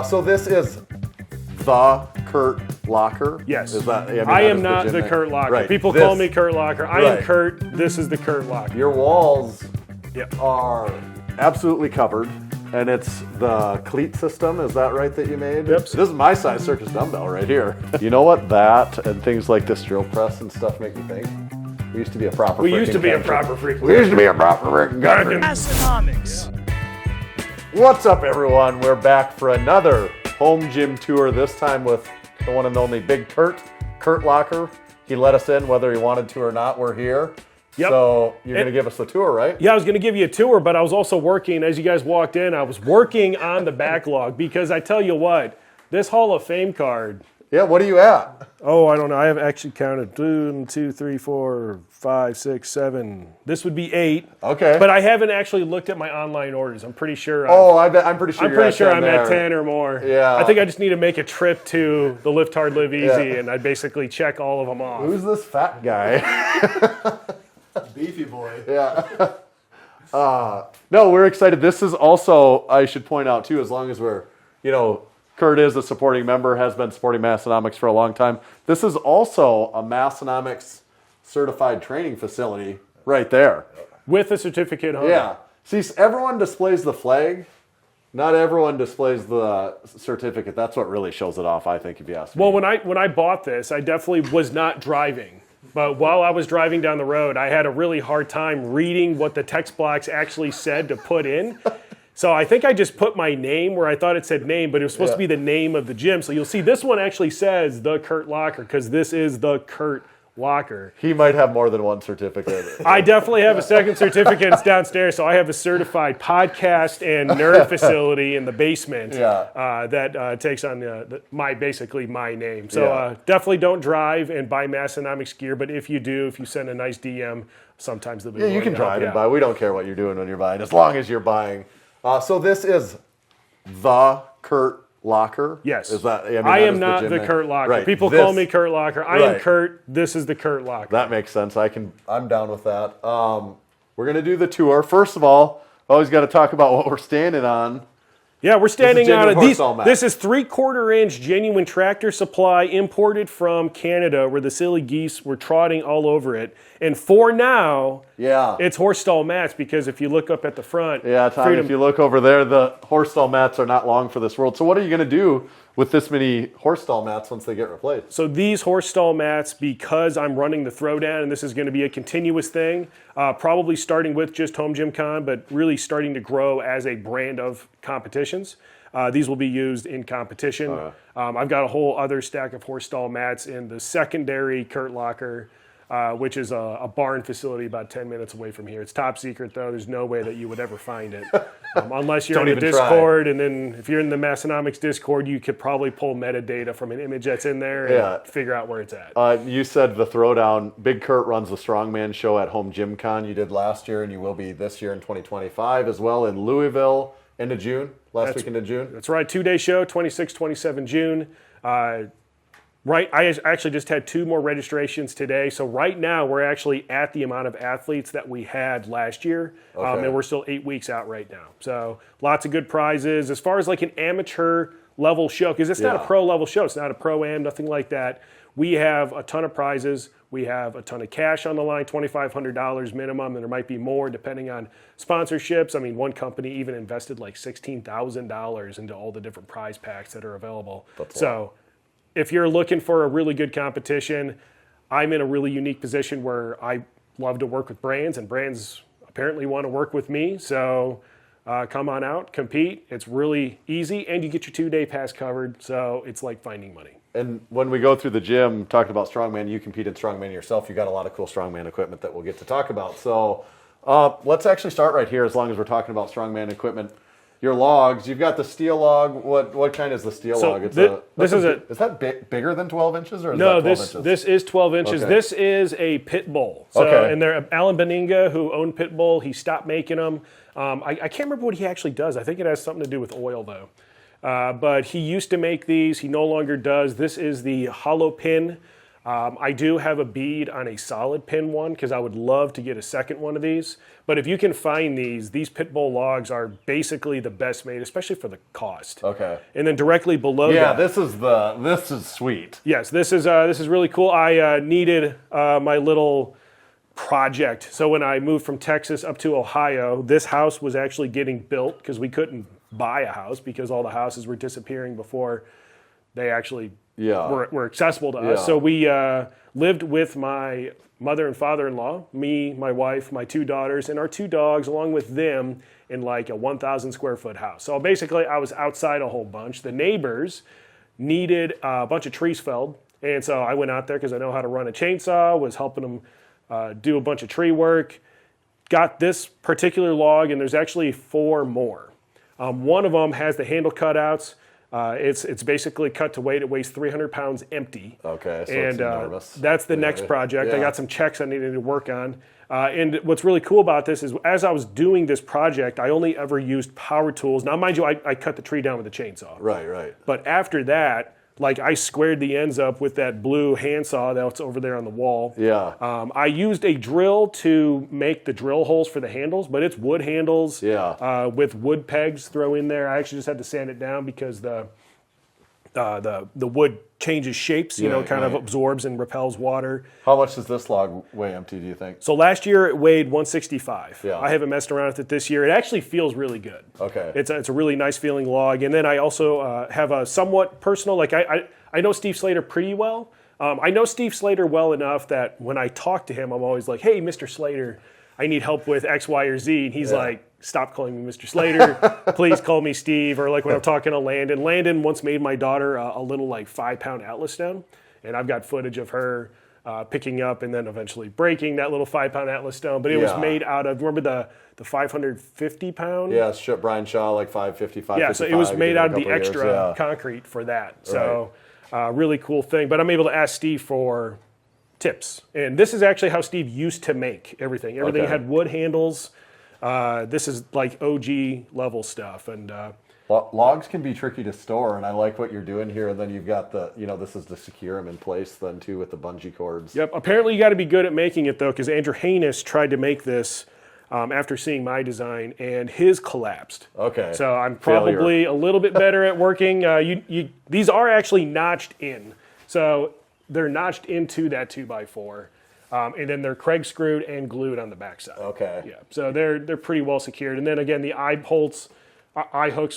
So this is the Kurt Locker? Yes. Is that, I am not the Kurt Locker. Right. People call me Kurt Locker. I am Kurt. This is the Kurt Locker. Your walls are absolutely covered, and it's the cleat system. Is that right that you made? Yep. This is my size circus dumbbell right here. You know what that and things like this drill press and stuff make me think? We used to be a proper We used to be a proper freaking country. Massenomics. What's up, everyone? We're back for another home gym tour, this time with the one and only Big Kurt Locker. He let us in whether he wanted to or not. We're here. Yep. So you're going to give us the tour, right? Yeah, I was going to give you a tour, but I was also working, as you guys walked in, I was working on the backlog because I tell you what, this Hall of Fame card. Yeah, what are you at? Oh, I don't know. I have actually counted 1, 2, 3, 4, 5, 6, 7. This would be 8. Okay. But I haven't actually looked at my online orders. I'm pretty sure. I'm pretty sure I'm at 10 or more. Yeah. I think I just need to make a trip to the Lift Hard, Live Easy, and I basically check all of them off. Who's this fat guy? Beefy boy. Yeah. No, we're excited. This is also, I should point out too, as long as we're, Kurt is a supporting member, has been supporting Massenomics for a long time. This is also a Massenomics certified training facility right there. With a certificate on it. Yeah. See, everyone displays the flag. Not everyone displays the certificate. That's what really shows it off, I think, if you ask me. Well, when I bought this, I definitely was not driving. But while I was driving down the road, I had a really hard time reading what the text blocks actually said to put in. So I think I just put my name where I thought it said name, but it was supposed to be the name of the gym. So you'll see this one actually says the Kurt Locker because this is the Kurt Locker. He might have more than one certificate. I definitely have a second certificate. It's downstairs. So I have a certified podcast and nerd facility in the basement that takes on basically my name. So definitely don't drive and buy Massenomics gear. But if you do, if you send a nice DM, sometimes they'll be you can drive and buy. We don't care what you're doing when you're buying, as long as you're buying. So this is the Kurt Locker? Yes. Is that, I am not the Kurt Locker. Right. People call me Kurt Locker. I am Kurt. This is the Kurt Locker. That makes sense. I'm down with that. We're going to do the tour. First of all, always got to talk about what we're standing on. Yeah, we're standing on these. This is 3/4 inch genuine Tractor Supply imported from Canada, where the silly geese were trotting all over it. And for now, it's horse stall mats because if you look up at the front, Tom, if you look over there, the horse stall mats are not long for this world. So what are you going to do with this many horse stall mats once they get replaced? So these horse stall mats, because I'm running the throwdown, and this is going to be a continuous thing, probably starting with just Home Gym Con, but really starting to grow as a brand of competitions. These will be used in competition. I've got a whole other stack of horse stall mats in the secondary Kurt Locker, which is a barn facility about 10 minutes away from here. It's top secret, though. There's no way that you would ever find it. Unless you're in the Discord, and then if you're in the Massenomics Discord, you could probably pull metadata from an image that's in there and figure out where it's at. You said the throwdown. Big Kurt runs the Strongman show at Home Gym Con. You did last year, and you will be this year in 2025 as well in Louisville end of June, last weekend of June. That's right, 2-day show, 26, 27 June. Right, I actually just had 2 more registrations today. So right now we're actually at the amount of athletes that we had last year, and we're still 8 weeks out right now. So lots of good prizes. As far as like an amateur level show, because it's not a pro level show, it's not a pro-am, nothing like that. We have a ton of prizes. We have a ton of cash on the line, $2,500 minimum, and there might be more depending on sponsorships. I mean, one company even invested like $16,000 into all the different prize packs that are available. So if you're looking for a really good competition, I'm in a really unique position where I love to work with brands, and brands apparently want to work with me. So come on out, compete. It's really easy, and you get your 2-day pass covered. So it's like finding money. And when we go through the gym, talking about Strongman, you compete in Strongman yourself. You got a lot of cool Strongman equipment that we'll get to talk about. So let's actually start right here as long as we're talking about Strongman equipment. Your logs, you've got the steel log. What kind is the steel log? It's is that bigger than 12 inches? Or is that 12 inches? This is 12 inches. Okay. This is a pit bull. So, and Alan Beninga, who owned Pit Bull, he stopped making them. I can't remember what he actually does. I think it has something to do with oil, though. But he used to make these. He no longer does. This is the hollow pin. I do have a bead on a solid pin one because I would love to get a second one of these. But if you can find these pit bull logs are basically the best made, especially for the cost. Okay. And then directly below Yeah, that. this is sweet. Yes, this is really cool. I needed my little project. So when I moved from Texas up to Ohio, this house was actually getting built because we couldn't buy a house because all the houses were disappearing before they actually were accessible to us. So we lived with my mother and father-in-law, me, my wife, my 2 daughters, and our 2 dogs, along with them, in like a 1,000 square foot house. So basically, I was outside a whole bunch. The neighbors needed a bunch of trees felled, and so I went out there because I know how to run a chainsaw, was helping them do a bunch of tree work, got this particular log, and there's actually 4 more. One of them has the handle cutouts. It's basically cut to weight. It weighs 300 pounds empty. Okay, so and it's enormous. that's the next project. I Yeah. got some checks I needed to work on. And what's really cool about this is as I was doing this project, I only ever used power tools. Now, mind you, I cut the tree down with a chainsaw. Right. But after that, like I squared the ends up with that blue handsaw that's over there on the wall. Yeah. I used a drill to make the drill holes for the handles, but it's wood handles with wood pegs thrown in there. I actually just had to sand it down because the wood changes shapes, kind of absorbs and repels water. How much does this log weigh empty, do you think? So last year it weighed 165. Yeah. I haven't messed around with it this year. It actually feels really good. Okay. It's a really nice feeling log. And then I also have a somewhat personal, like I know Steve Slater pretty well. I know Steve Slater well enough that when I talk to him, I'm always like, hey, Mr. Slater, I need help with X, Y, or Z. And he's like, stop calling me Mr. Slater. Please call me Steve. Or like when I'm talking to Landon. Landon once made my daughter a little like 5-pound Atlas stone. And I've got footage of her picking up and then eventually breaking that little 5-pound Atlas stone. But it was made out of, remember the 550 pound? Yeah, Brian Shaw, like 550, 555. Yeah, so it was made out of the couple years, extra concrete for that. So really cool thing. But I'm able to ask Steve for tips. And this is actually how Steve used to make everything. Everything had wood handles. This is like OG level stuff. And logs can be tricky to store, and I like what you're doing here. And then you've got this is to secure them in place then too with the bungee cords. Yep. Apparently you got to be good at making it though, because Andrew Haynes tried to make this after seeing my design, and his collapsed. Okay. So I'm probably a little bit better at working. These are actually notched in. So they're notched into that 2x4. And then they're Craig screwed and glued on the backside. Okay. Yeah. So they're pretty well secured. And then again, the eye hooks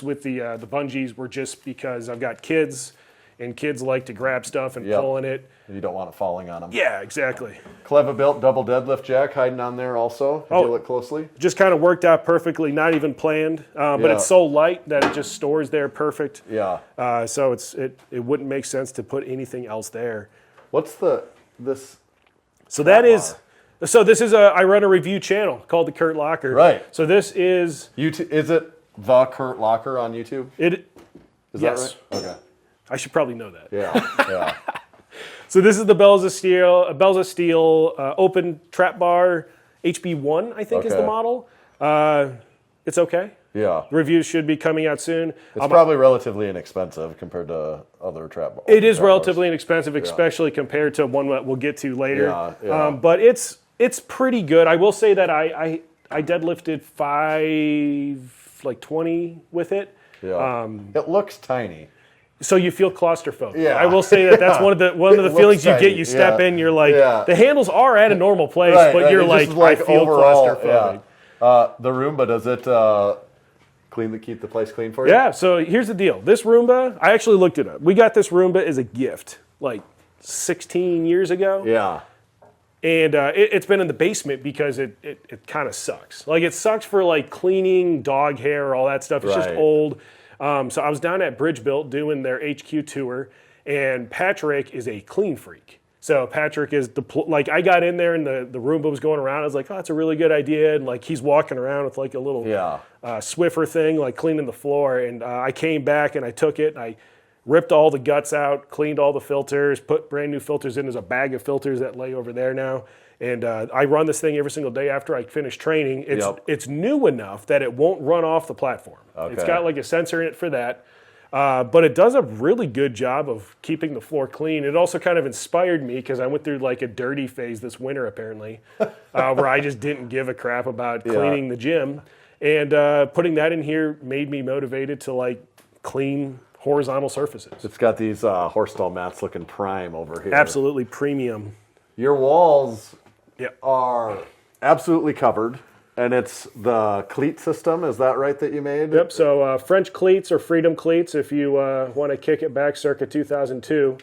with the bungees were just because I've got kids, and kids like to grab stuff and pull in it. And you don't want it falling on them. Yeah, exactly. Cleva built double deadlift jack hiding on there also. If you look closely. Just kind of worked out perfectly, not even planned. But it's so light that it just stores there perfect. Yeah. So it wouldn't make sense to put anything else there. What's this? So that is. So this is I run a review channel called the Kurt Locker. Right. So this is YouTube. Is it the Kurt Locker on YouTube? it. Is Yes. that right? Okay. I should probably know that. Yeah. So this is the Bells of Steel open trap bar HB1, I think is the Okay. model. It's okay. Yeah. Reviews should be coming out soon. It's probably relatively inexpensive compared to other trap bars. It is relatively inexpensive, especially compared to one that we'll get to later. Yeah. But it's pretty good. I will say that I deadlifted 520 with it. Yeah. It looks tiny. So you feel claustrophobic. Yeah. I will say that that's one of the It feelings you looks get. tiny. You step Yeah. in, you're like, Yeah. the handles are at a normal place, but you're It like, just is I feel claustrophobic. Yeah. The Roomba, does it keep the place clean for you? Yeah, so here's the deal. This Roomba, I actually looked it up. We got this Roomba as a gift like 16 years ago. Yeah. And it's been in the basement because it kind of sucks. Like it sucks for like cleaning dog hair, all that stuff. It's just Right. old. So I was down at Bridgebuilt doing their HQ tour, and Patrick is a clean freak. So Patrick is I got in there and the Roomba was going around. I was like, oh, that's a really good idea. And like he's walking around with like a little Swiffer thing, like cleaning the floor. And I came back and I took it and I ripped all the guts out, cleaned all the filters, put brand new filters in. There's a bag of filters that lay over there now. And I run this thing every single day after I finish training. It's new enough that it won't run off the platform. Okay. It's got like a sensor in it for that. But it does a really good job of keeping the floor clean. It also kind of inspired me because I went through like a dirty phase this winter, apparently, where I just didn't give a crap about cleaning the gym. And putting that in here made me motivated to like clean horizontal surfaces. It's got these horse stall mats looking prime over here. Absolutely premium. Your walls Yep. are absolutely covered, and it's the cleat system. Is that right that you made? Yep, so French cleats or Freedom cleats if you want to kick it back circa 2002.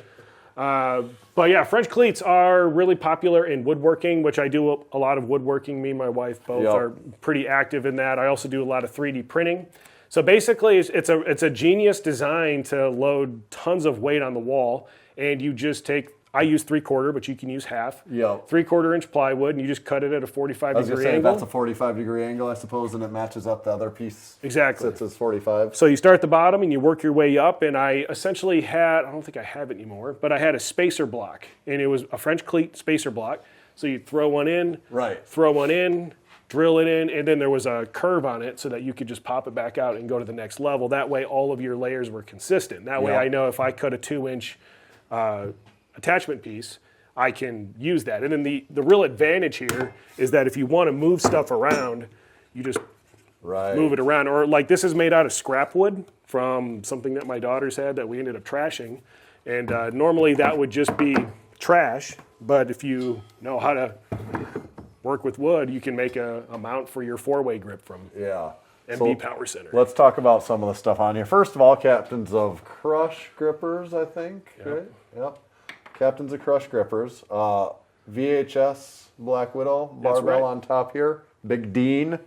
But yeah, French cleats are really popular in woodworking, which I do a lot of woodworking. Me and my wife both are pretty active in that. I also do a lot of 3D printing. So basically, it's a genius design to load tons of weight on the wall, and you just take, I use 3/4, but you can use half. Yep. 3/4 inch plywood, and you just cut it at a 45-degree angle. That's a 45-degree angle, I suppose, and it matches up the other piece. Exactly. Sits as 45. So you start at the bottom and you work your way up, and I essentially had, I don't think I have it anymore, but I had a spacer block, and it was a French cleat spacer block. So you throw one in, throw one in, drill it in, and then there was a curve on it so that you could just pop it back out and go to the next level. That way all of your layers were consistent. That way I know if I cut a 2-inch attachment piece, I can use that. And then the real advantage here is that if you want to move stuff around, you just move it around. Or like this is made out of scrap wood from something that my daughters had that we ended up trashing. And normally that would just be trash, but if you know how to work with wood, you can make a mount for your 4-way grip from MB Power Center. Let's talk about some of the stuff on here. First of all, captains of crush grippers, I think. Right? Yep. Captains of crush grippers. VHS Black Widow, barbell on top here. Big Dean.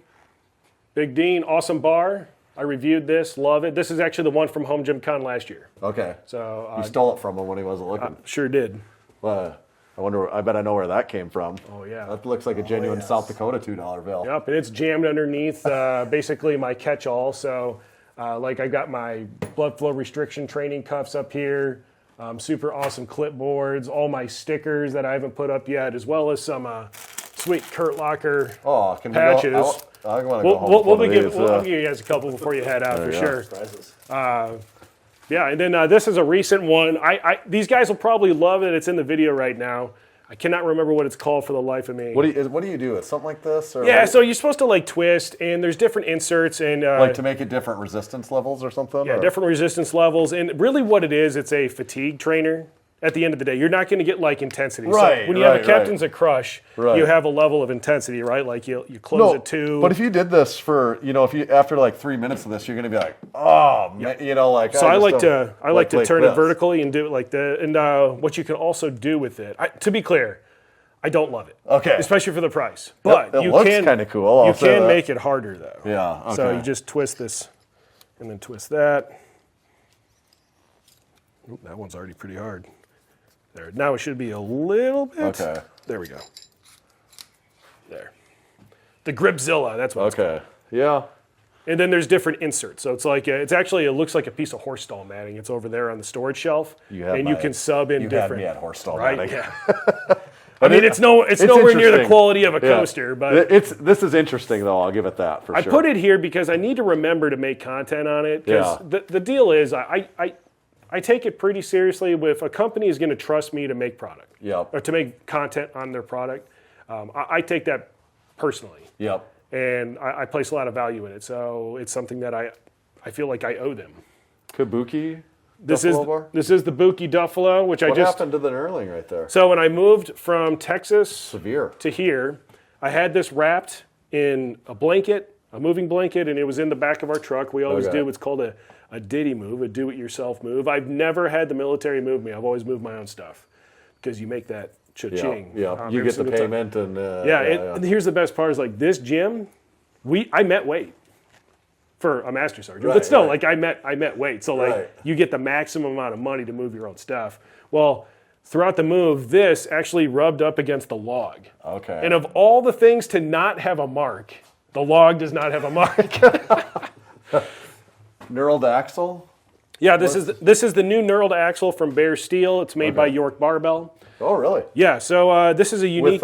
Big Dean, awesome bar. I reviewed this, love it. This is actually the one from Home Gym Con last year. Okay. So you stole it from him when he wasn't looking. Sure did. I wonder. I bet I know where that came from. Oh yeah. That looks like a genuine South Dakota $2 bill. Yep, and it's jammed underneath basically my catch-all. So like I got my blood flow restriction training cuffs up here. Super awesome clipboards, all my stickers that I haven't put up yet, as well as some sweet Kurt Locker patches. I want to go home. We'll give you guys a couple before you head out for sure. Yeah, and then this is a recent one. These guys will probably love it. It's in the video right now. I cannot remember what it's called for the life of me. What do you do? It's something like this? Or yeah, so you're supposed to like twist, and there's different inserts. And like to make it different resistance levels or something? Yeah, different resistance levels. And really what it is, it's a fatigue trainer. At the end of the day, you're not going to get like intensity. Right, so when you have a captain's of crush, you have a level of intensity, right? Like you close it to. But if you did this for, if you after like 3 minutes of this, you're going to be like, oh, man, like. So I like to turn it vertically and do it like that. And what you can also do with it, to be clear, I don't love it. Okay. Especially for the price, but it looks kind of cool. You can make it harder though. Yeah. Okay. So you just twist this, and then twist that. Oop, that one's already pretty hard. There. Now it should be a little bit. Okay. There we go. There. The Gripzilla, that's what it's called. Yeah. And then there's different inserts. So it's like, it looks like a piece of horse stall matting. It's over there on the storage shelf. You can sub in different. You had me at horse stall right? matting. Yeah. I mean, it's nowhere near the quality of a coaster, but this is interesting though. I'll give it that for sure. I put it here because I need to remember to make content on it. Because the deal is, I take it pretty seriously. If a company is going to trust me to make product, or to make content on their product, I take that personally. Yep. And I place a lot of value in it. So it's something that I feel like I owe them. Kabuki. This is the Buki Duffalo, which what happened to the knurling right there? So when I moved from Texas to here, I had this wrapped in a blanket, a moving blanket, and it was in the back of our truck. We always do what's called a ditty move, a do-it-yourself move. I've never had the military move me. I've always moved my own stuff because you make that cha-ching. Yeah, you get the payment and and here's the best part is like this gym, I met weight for a master sergeant, but still like I met weight. So like you get the maximum amount of money to move your own stuff. Well, throughout the move, this actually rubbed up against the log. Okay. And of all the things to not have a mark, the log does not have a mark. Knurled axle? Yeah, this is the new knurled axle from Bear Steel. It's made by York Barbell. Oh, really? Yeah, so this is a unique...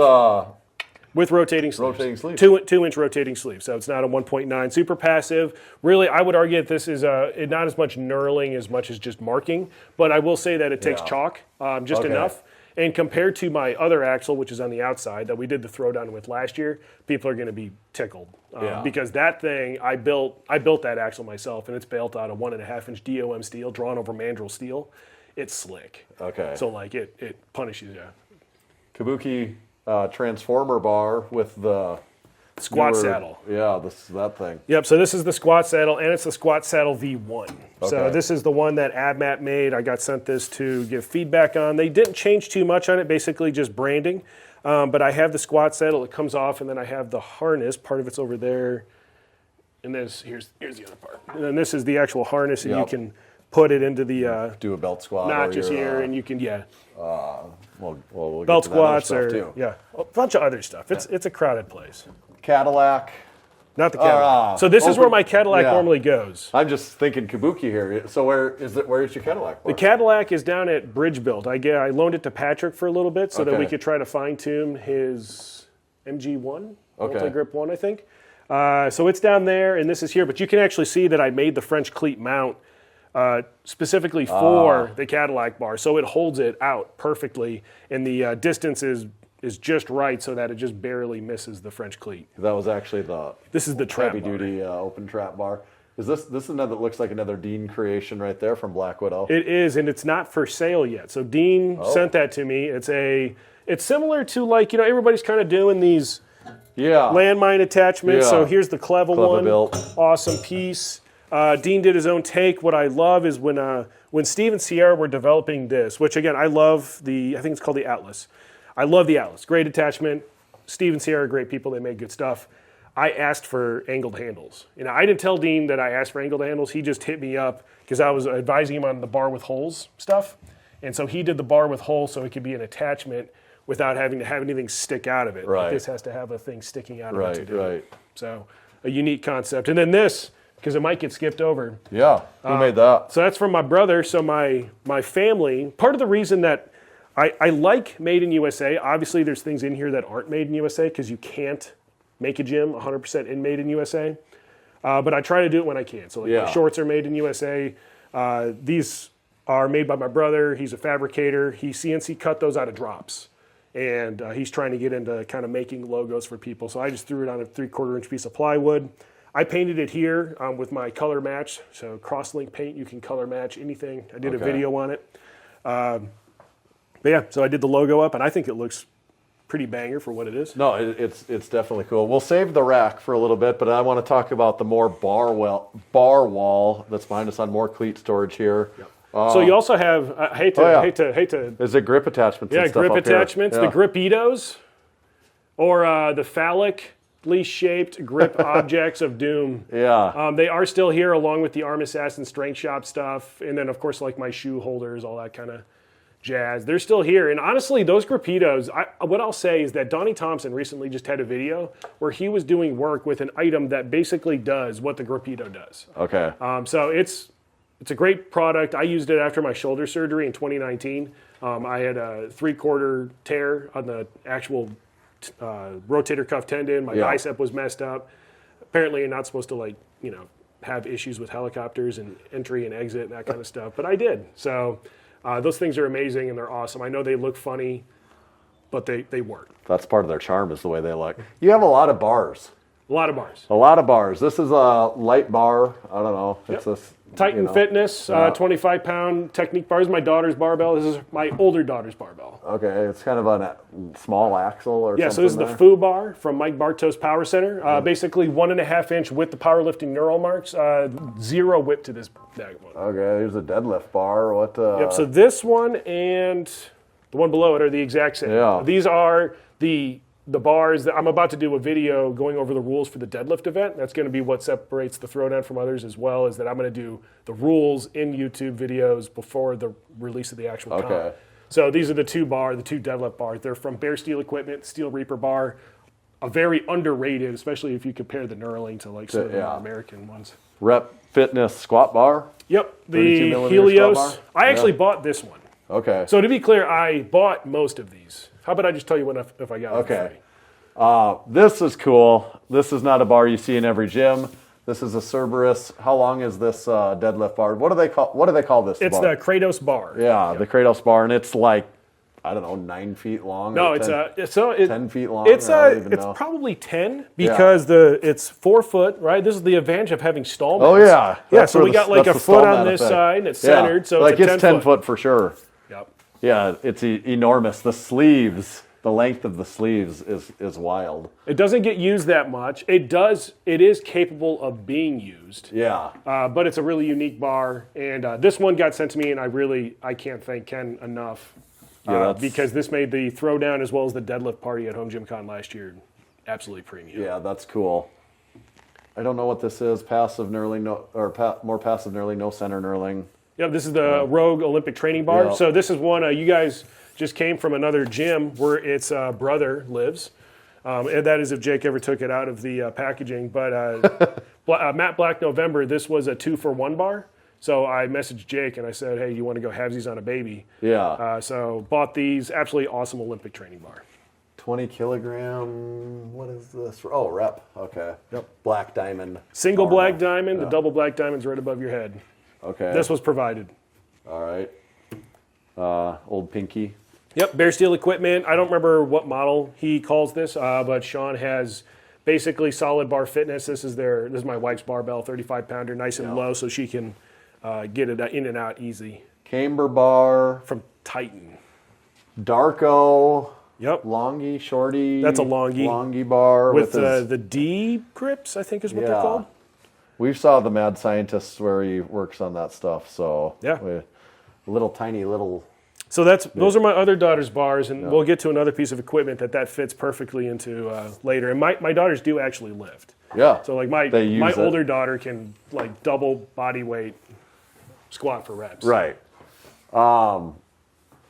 With rotating sleeves. Rotating sleeves. 2-inch rotating sleeve. So it's not a 1.9. Super passive. Really, I would argue that this is not as much knurling as much as just marking. But I will say that it takes chalk, just enough. And compared to my other axle, which is on the outside, that we did the throwdown with last year, people are going to be tickled. Because that thing, I built that axle myself, and it's built out of 1.5-inch DOM steel, drawn over mandrel steel. It's slick. Okay. So, like, it punishes you. Kabuki transformer bar with the Squat saddle. Yeah, that thing. Yep, so this is the squat saddle, and it's the squat saddle V1. So Okay. this is the one that AbMat made. I got sent this to give feedback on. They didn't change too much on it, basically just branding. But I have the squat saddle. It comes off, and then I have the harness. Part of it's over there. And here's the other part. And then this is the actual harness, and you can put it into the Do a belt squat. notches or your, here, and you can, we'll get belt to that other squats stuff or, too. a bunch of other stuff. It's a crowded place. Cadillac. Not the Cadillac. So this is where my Cadillac normally goes. I'm just thinking Kabuki here. So where is your Cadillac? The Cadillac is down at Bridge Build. I loaned it to Patrick for a little bit so that Okay. we could try to fine tune his MG1, Okay. multi-grip one, I think. So it's down there, and this is here. But you can actually see that I made the French cleat mount specifically for the Cadillac bar, so it holds it out perfectly, and the distance is just right so that it just barely misses the French cleat. That was actually This is the trap bar. heavy-duty open trap bar. Is this another that looks like another Dean creation right there from Black Widow? It is, and it's not for sale yet. So Dean sent that to me. It's similar to, like, everybody's kind of doing these landmine attachments. Yeah. So here's the Cleva one. built. Awesome piece. Dean did his own take. What I love is when Steve and Sierra were developing this, which again, I love I think it's called the Atlas. I love the Atlas. Great attachment. Steve and Sierra are great people. They make good stuff. I asked for angled handles. I didn't tell Dean that I asked for angled handles. He just hit me up because I was advising him on the bar with holes stuff. And so he did the bar with holes so it could be an attachment without having to have anything stick out of it. Right. Like this has to have a thing sticking out of it to do Right. it. So a unique concept. And then this, because it might get skipped over. Yeah. Who made that? So that's from my brother. So my family, part of the reason that I like Made in USA, obviously there's things in here that aren't Made in USA because you can't make a gym 100% in Made in USA. But I try to do it when I can. So my shorts are Made in USA. These are made by my brother. He's a fabricator. He CNC cut those out of drops. And he's trying to get into kind of making logos for people. So I just threw it on a 3/4-inch piece of plywood. I painted it here with my color match. So cross-link paint, you can color match anything. I did a video on it. But yeah, so I did the logo up, and I think it looks pretty banger for what it is. No, it's definitely cool. We'll save the rack for a little bit, but I want to talk about the more bar wall that's behind us on more cleat storage here. Yep. So you also have, hate to. Is it grip attachments? Yeah, and stuff grip up here? attachments, Yeah. the gripitos, or the phallically shaped grip objects of doom. Yeah. They are still here along with the Arm Assassin Strength Shop stuff, and then of course like my shoe holders, all that kind of jazz. They're still here, and honestly, those gripitos. What I'll say is that Donnie Thompson recently just had a video where he was doing work with an item that basically does what the gripito does. Okay. So it's a great product. I used it after my shoulder surgery in 2019. I had a 3/4 tear on the actual rotator cuff tendon. My bicep was messed up. Apparently, you're not supposed to have issues with helicopters and entry and exit and that kind of stuff, but I did. So those things are amazing and they're awesome. I know they look funny, but they work. That's part of their charm is the way they look. You have a lot of bars. A lot of bars. A lot of bars. This is a light bar. I don't know. It's this Titan Fitness, 25-pound technique bars. My daughter's barbell. This is my older daughter's barbell. Okay, it's kind of a small axle or something. Yeah, so this is the Foo bar from Mike Bartos Power Center. Basically 1.5-inch with the powerlifting knurl marks. 0 whip to this bag one. Okay, here's a deadlift bar. What? Yep. So this one and the one below it are the exact same. Yeah. These are the bars that I'm about to do a video going over the rules for the deadlift event. That's going to be what separates the throwdown from others, as well as that I'm going to do the rules in YouTube videos before the release of the actual comp. So these are the two deadlift bars. They're from Bear Steel Equipment, Steel Reaper bar. A very underrated, especially if you compare the knurling to like some of the more American ones. Rep Fitness squat bar. Yep, 32 the millimeter Helios. squat bar? I actually bought this one. Okay. So to be clear, I bought most of these. How about I just tell you if I got it for free? This is cool. This is not a bar you see in every gym. This is a Cerberus. How long is this deadlift bar? What do they call this It's bar? the Kratos bar. Yeah, the Kratos bar, and it's like, I don't know, 9 feet long. No, or it's 10 feet long. It's I don't even it's know. probably 10 because it's 4 foot, right? This is the advantage of having stall mats. Oh yeah, Yeah, That's so where we got like a that's the foot stall on mat this effect. side and it's Yeah. centered, so like it's a it's 10 10 foot for sure. Yep. Yeah, it's enormous. The sleeves, the length of the sleeves is wild. It doesn't get used that much. It is capable of being used. Yeah. But it's a really unique bar, and this one got sent to me, and I can't thank Ken enough because this made the throwdown as well as the deadlift party at Home Gym Con last year absolutely premium. Yeah, that's cool. I don't know what this is. Passive knurling, more passive knurling, no center knurling. Yeah, this is the Rogue Olympic Training Bar. Yeah. So this is one you guys just came from another gym where its brother lives. And that is if Jake ever took it out of the packaging. But Matt Black November, this was a 2-for-1 bar. So I messaged Jake and I said, hey, you want to go halvesies on a baby? Yeah. So bought these. Absolutely awesome Olympic training bar. 20 kilogram. What is this? Oh, rep. Okay. Yep. Black diamond. Single Bar black bar. diamond. Yeah. The double black diamond's right above your head. Okay. This was provided. All right. Old Pinky. Yep, Bare Steel Equipment. I don't remember what model he calls this, but Sean has basically solid bar fitness. This is my wife's barbell, 35-pounder, nice and low, so she can get it in and out easy. Camber bar. From Titan. Darko. Yep. Longy, shorty. That's a longy. Longy bar With his, the D grips, I think is what they're called. We saw the Mad Scientist where he works on that stuff. So Yeah. tiny little. So those are my other daughter's bars, and we'll get to another piece of equipment that fits perfectly into later. And my daughters do actually lift. Yeah. So like my older daughter can like double body weight squat for reps. Right.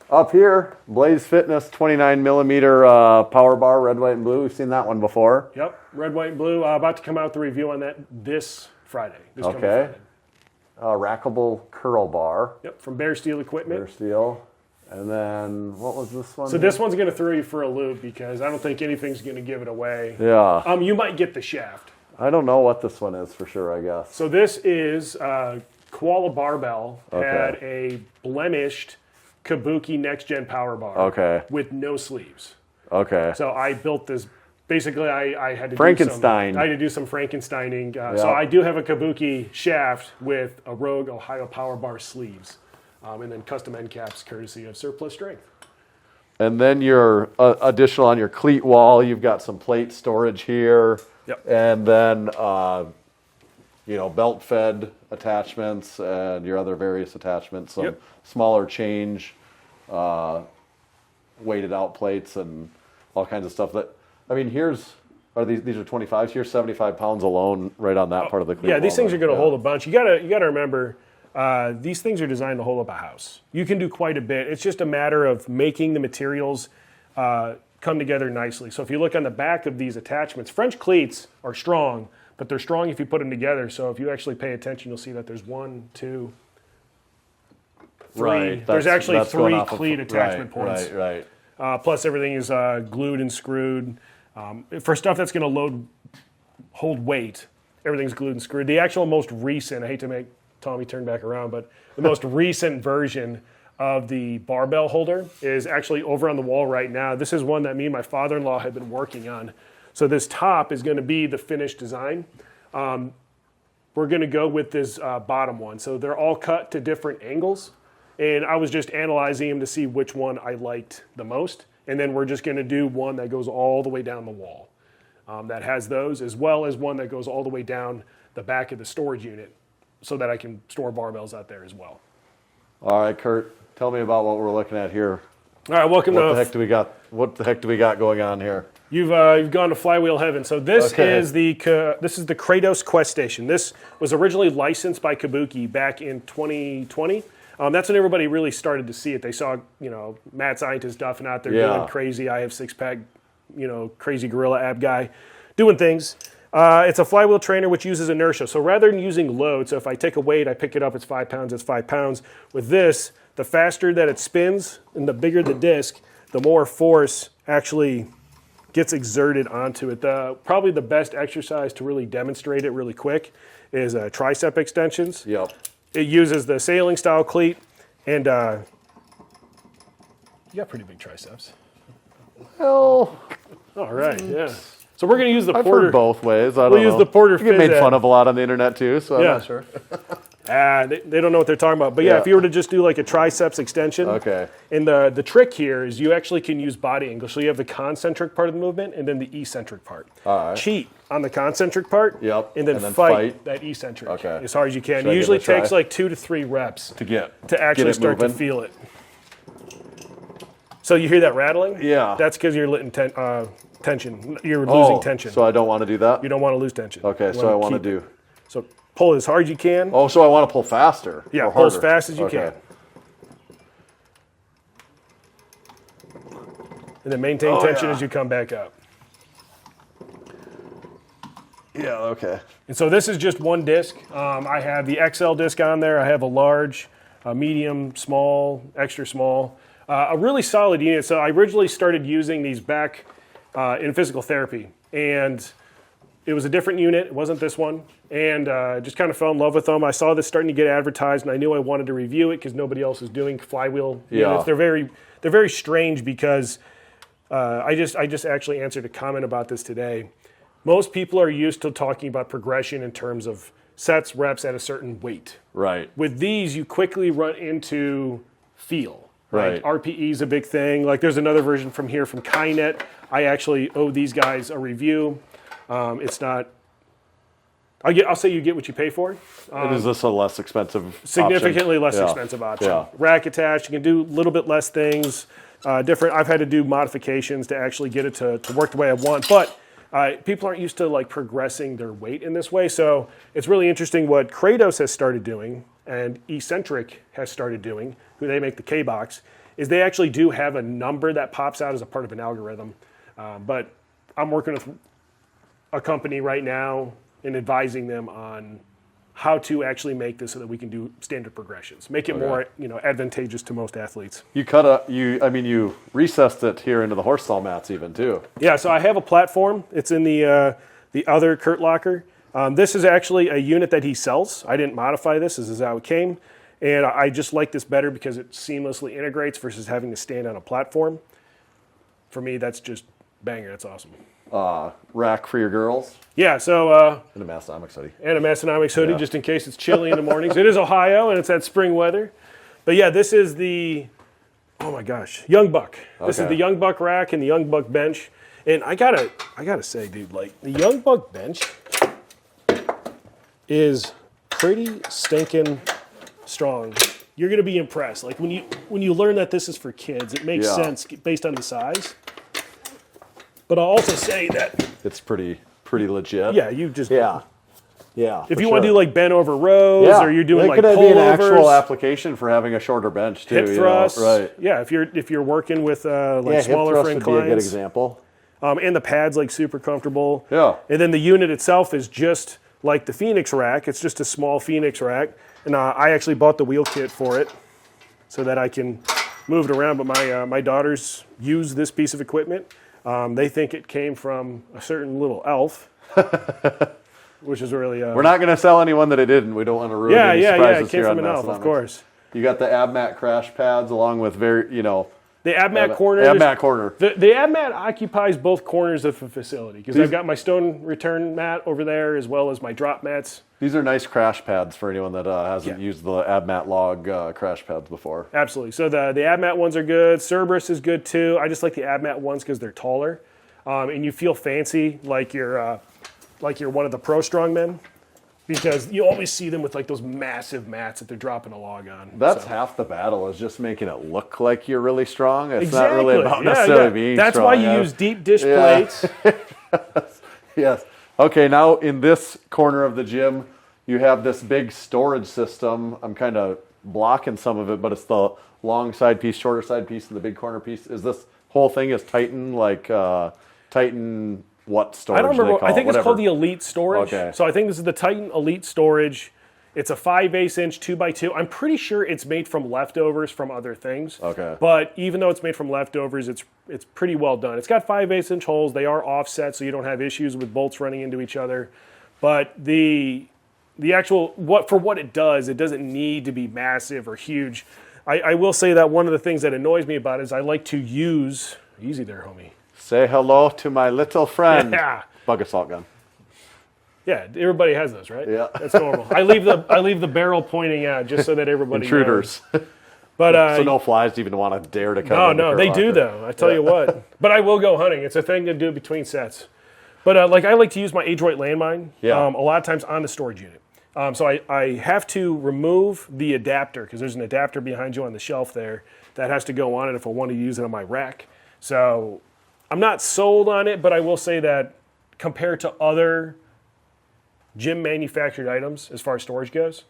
Up here, Blaze Fitness 29 millimeter power bar, red, white, and blue. We've seen that one before. Yep, red, white, and blue. About to come out the review on that this Friday. This coming Okay. Friday. Rackable curl bar. Yep, from Bare Steel Equipment. Bare steel. And then, what was this one? So this one's going to throw you for a loop because I don't think anything's going to give it away. Yeah. You might get the shaft. I don't know what this one is for sure, I guess. So this is Koala Barbell Okay. had a blemished Kabuki Next Gen Power Bar. Okay. With no sleeves. Okay. So I built this. Basically, I had to Frankenstein. I had to do some Frankensteining. So I do have a Kabuki shaft with a Rogue Ohio Power Bar sleeves, and then custom end caps courtesy of Surplus Strength. And then your additional on your cleat wall, you've got some plate storage here. Yep. And then, belt fed attachments and your other various attachments, some Yep. smaller change, weighted out plates and all kinds of stuff that, these are 25s. Here's 75 pounds alone right on that part of the cleat Yeah, these wall things there. are going to Yeah. hold a bunch. You gotta remember, these things are designed to hold up a house. You can do quite a bit. It's just a matter of making the materials come together nicely. So if you look on the back of these attachments, French cleats are strong, but they're strong if you put them together. So if you actually pay attention, you'll see that there's 1, 2, 3. Right. There's actually that's going 3 off of- cleat attachment points. Right. Plus everything is glued and screwed. For stuff that's going to hold weight, everything's glued and screwed. The actual most recent, I hate to make Tommy turn back around, but the most recent version of the barbell holder is actually over on the wall right now. This is one that me and my father-in-law have been working on. So this top is going to be the finished design. We're going to go with this bottom one. So they're all cut to different angles. And I was just analyzing them to see which one I liked the most. And then we're just going to do one that goes all the way down the wall that has those, as well as one that goes all the way down the back of the storage unit so that I can store barbells out there as well. All right, Kurt, tell me about what we're looking at here. All right, welcome What to... the heck do we got? What the heck do we got going on here? You've gone to Flywheel heaven. So this is the Kratos Quest Station. This was originally licensed by Kabuki back in 2020. That's when everybody really started to see it. They saw, Mad Scientist duffing out there doing crazy. I have six-pack, crazy gorilla ab guy doing things. It's a flywheel trainer which uses inertia. So rather than using load, so if I take a weight, I pick it up, it's 5 pounds, it's 5 pounds. With this, the faster that it spins and the bigger the disc, the more force actually gets exerted onto it. Probably the best exercise to really demonstrate it really quick is tricep extensions. Yep. It uses the sailing style cleat, and you got pretty big triceps. Well, All right, yeah. So we're going to use the I've Porter. heard both ways. I don't We'll know. use the Porter You get made Phys fun Ed. of a lot on the internet too, so I'm Yeah. not sure. They don't know what they're talking about. But yeah, Yeah. if you were to just do like a triceps extension. Okay. And the trick here is you actually can use body angle. So you have the concentric part of the movement and then the eccentric part. All right. Cheat on the concentric part. Yep. And then, And then fight fight. that eccentric Okay. as hard as you can. Should I It give usually it a try? takes like 2 to 3 reps To actually it start to moving. feel it. So you hear that rattling? Yeah. That's because you're tension. You're losing tension. So I don't want to do that? You don't want to lose tension. Okay, You so I want to keep do... it. So pull as hard as you can. Oh, so I want to pull faster. Yeah, or pull as harder. fast as you Okay. can. And then maintain tension as you come back up. Yeah, okay. And so this is just one disc. I have the XL disc on there. I have a large, a medium, small, extra small. A really solid unit. So I originally started using these back in physical therapy. And it was a different unit. It wasn't this one. And just kind of fell in love with them. I saw this starting to get advertised, and I knew I wanted to review it because nobody else is doing Flywheel units. They're very strange because I just actually answered a comment about this today. Most people are used to talking about progression in terms of sets, reps at a certain weight. Right. With these, you quickly run into feel. Right. RPE is a big thing. Like there's another version from here from Kynet. I actually owe these guys a review. It's not. I'll say you get what you pay for. And is this a less expensive Significantly option? less Yeah. expensive option. Yeah. Rack attached. You can do a little bit less things. Different. I've had to do modifications to actually get it to work the way I want. But people aren't used to like progressing their weight in this way. So it's really interesting what Kratos has started doing and Eccentric has started doing, who they make the K-Box, is they actually do have a number that pops out as a part of an algorithm. But I'm working with a company right now and advising them on how to actually make this so that we can do standard progressions, make it more advantageous to most athletes. You recessed it here into the horse stall mats even too. Yeah, so I have a platform. It's in the other Kurt locker. This is actually a unit that he sells. I didn't modify this. This is how it came. And I just like this better because it seamlessly integrates versus having to stand on a platform. For me, that's just banger. That's awesome. Rack for your girls. Yeah, so... And a Massenomics hoodie. And a Massenomics hoodie, Yeah. just in case it's chilly in the mornings. It is Ohio, and it's that spring weather. But yeah, this is the, oh my gosh, Young Buck. This is Okay. the Young Buck rack and the Young Buck bench. And I gotta say, dude, like the Young Buck bench is pretty stinking strong. You're gonna be impressed. Like when you learn that this is for kids, it makes Yeah. sense based on the size. But I'll also say that, It's pretty legit. yeah, you just Yeah. if you want to do like bent over rows, or you're doing it like could be an actual pullovers, application for having a shorter bench too. hip thrusts, Right. yeah. If you're working with Yeah, like hip smaller thrust frame would be a good clients, example. and the pads like super comfortable. Yeah. And then the unit itself is just like the Phoenix rack. It's just a small Phoenix rack, and I actually bought the wheel kit for it so that I can move it around. But my daughters use this piece of equipment. They think it came from a certain little elf, which is really We're not going to sell anyone that it didn't. We don't want to ruin any It surprises came here from on an elf, of Massenomics. course. You got the AbMat crash pads along with The AbMat corner. AbMat corner. The AbMat occupies both corners of the facility because I've got my stone return mat over there as well as my drop mats. These are nice crash pads for anyone that hasn't Yeah. used the AbMat log crash pads before. Absolutely. So the AbMat ones are good. Cerberus is good too. I just like the AbMat ones because they're taller, and you feel fancy like you're one of the pro strongmen because you always see them with like those massive mats that they're dropping a log on. That's So- half the battle, is just making it look like you're really strong. It's exactly. not really about Yeah, necessarily yeah. being That's strong. why you yeah. use deep dish Yeah. plates. Yes. Okay, now in this corner of the gym, you have this big storage system. I'm kind of blocking some of it, but it's the long side piece, shorter side piece, and the big corner piece. Is this whole thing is Titan, like Titan what storage? I don't remember. They call I think it, it's called the whatever. Elite Storage. Okay. So I think this is the Titan Elite Storage. It's a 5/8 inch 2x2. I'm pretty sure it's made from leftovers from other things. Okay. But even though it's made from leftovers, it's pretty well done. It's got 5/8 inch holes. They are offset, so you don't have issues with bolts running into each other. But the actual for what it doesn't need to be massive or huge. I will say that one of the things that annoys me about it is I like to use easy there, homie. Say hello to my little friend. Yeah. Bucket salt gun. Yeah, everybody has those, right? Yeah. That's normal. I leave the barrel pointing out just so that everybody Intruders. knows. But So no flies even want to dare to come. no, they do though. I tell you what. But I will go hunting. It's a thing to do between sets. But I like to use my Adroit landmine. Yeah. A lot of times on the storage unit. So I have to remove the adapter because there's an adapter behind you on the shelf there that has to go on it if I want to use it on my rack. So I'm not sold on it, but I will say that compared to other gym manufactured items as far as storage goes,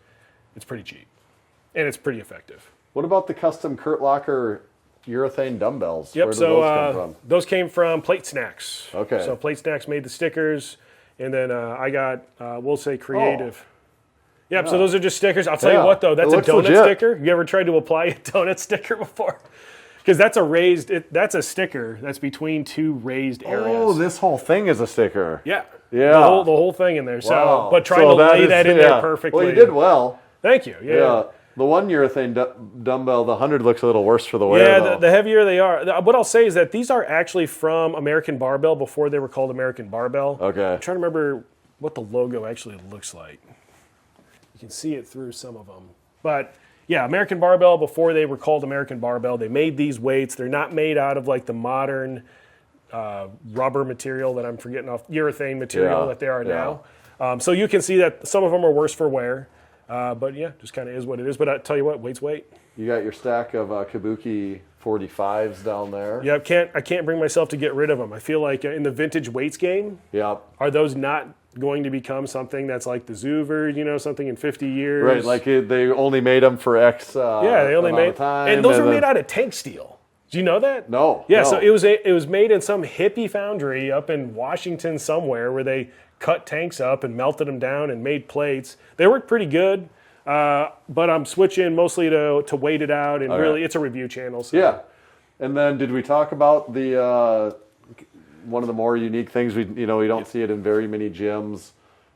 it's pretty cheap and it's pretty effective. What about the custom Kurt Locker urethane dumbbells? Yep. Where do So those come from? those came from Plate Snacks. Okay. So Plate Snacks made the stickers, and then I got we'll say Creative. Yep. So those are just stickers. I'll tell you what though, that's a looks donut legit. sticker. You ever tried to apply a donut sticker before? Because that's that's a sticker that's between two raised areas. Oh, this whole thing is a sticker. Yeah. Yeah. The whole thing in there. So, Wow. but trying So to lay is- that in there perfectly. Well, you did well. Thank you. Yeah. The one urethane dumbbell, the 100 looks a little worse for the wear. Yeah, though. the heavier they are. What I'll say is that these are actually from American Barbell before they were called American Barbell. Okay. I'm trying to remember what the logo actually looks like. You can see it through some of them. But yeah, American Barbell before they were called American Barbell. They made these weights. They're not made out of like the modern rubber material that I'm forgetting off, urethane material that they are now. So you can see that some of them are worse for wear. But yeah, just kind of is what it is. But I tell you what, weight's weight. You got your stack of Kabuki 45s down there. Yeah, I can't bring myself to get rid of them. I feel like in the vintage weights game, Yep. are those not going to become something that's like the Zoover, something in 50 years? Right, like they only made them for X yeah, they only amount made of time. and those are then- made out of tank steel. Do you know that? No. Yeah, no. so it was made in some hippie foundry up in Washington somewhere where they cut tanks up and melted them down and made plates. They work pretty good, but I'm switching mostly to weight it out and really it's a review channel. So. Yeah. And then did we talk about the one of the more unique things we don't see it in very many gyms?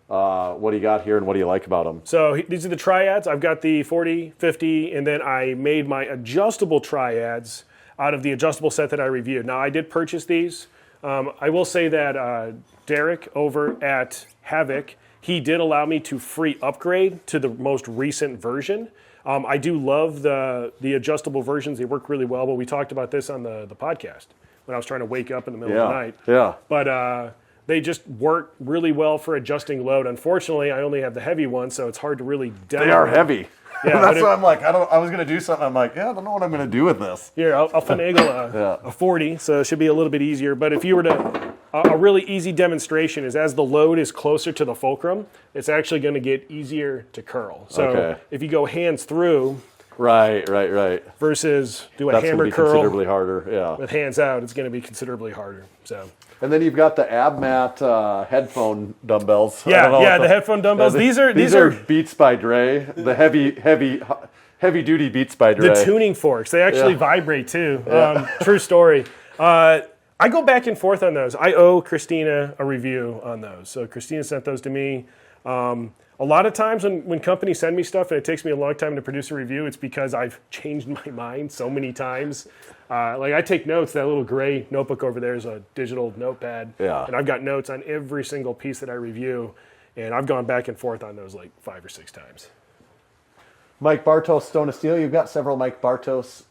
What do you got here and what do you like about them? So these are the triads. I've got the 40, 50, and then I made my adjustable triads out of the adjustable set that I reviewed. Now, I did purchase these. I will say that Derek over at Havoc, he did allow me to free upgrade to the most recent version. I do love the adjustable versions. They work really well, but we talked about this on the podcast when I was trying to wake up in the middle of the night. Yeah. But they just work really well for adjusting load. Unfortunately, I only have the heavy one, so it's hard to really demo. They are heavy. Yeah, That's why I'm like, I was going to do something. I'm like, I don't know what I'm going to do with this. Here, I'll finagle a 40, so it should be a little bit easier. But if you were to, a really easy demonstration is as the load is closer to the fulcrum, it's actually going to get easier to curl. So if you go hands through, Right. versus do a That's hammer going to be curl considerably harder. Yeah. with hands out, it's going to be considerably harder. So. And then you've got the AbMat headphone dumbbells. Yeah, the headphone dumbbells. These are Beats by Dre, the heavy duty Beats by Dre. the tuning forks. They actually vibrate too. True story. I go back and forth on those. I owe Christina a review on those. So Christina sent those to me. A lot of times when companies send me stuff and it takes me a long time to produce a review, it's because I've changed my mind so many times. Like I take notes. That little gray notebook over there is a digital notepad. Yeah. And I've got notes on every single piece that I review. And I've gone back and forth on those like 5 or 6 times. Mike Bartos, Stone of Steel. You've got several Mike Bartos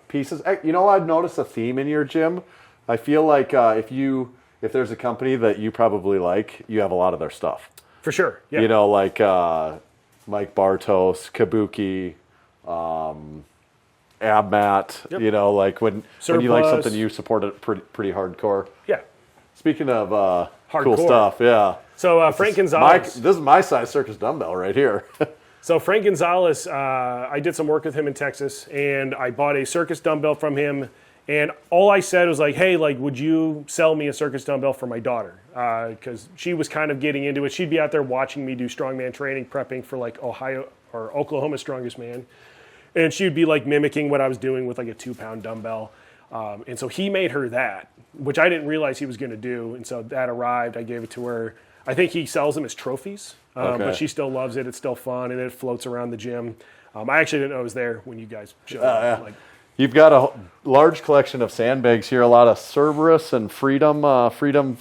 pieces. You know, I've noticed a theme in your gym. I feel like if there's a company that you probably like, you have a lot of their stuff. For sure. Yeah. You know, like Mike Bartos, Kabuki, AbMat. Yep. You know, like when you like Surplus. something, you support it pretty hardcore. Yeah. Speaking of cool Hardcore. stuff, yeah. So Frank Gonzalez. This is my size circus dumbbell right here. So Frank Gonzalez, I did some work with him in Texas, and I bought a circus dumbbell from him And all I said was like, hey, like, would you sell me a circus dumbbell for my daughter? Because she was kind of getting into it. She'd be out there watching me do strongman training, prepping for like Ohio or Oklahoma Strongest Man. And she'd be like mimicking what I was doing with like a 2-pound dumbbell. And so he made her that, which I didn't realize he was going to do. And so that arrived. I gave it to her. I think he sells them as trophies, but she still loves it. It's still fun, and it floats around the gym. I actually didn't know it was there when you guys showed up. Like, You've got a large collection of sandbags here, a lot of Cerberus and Freedom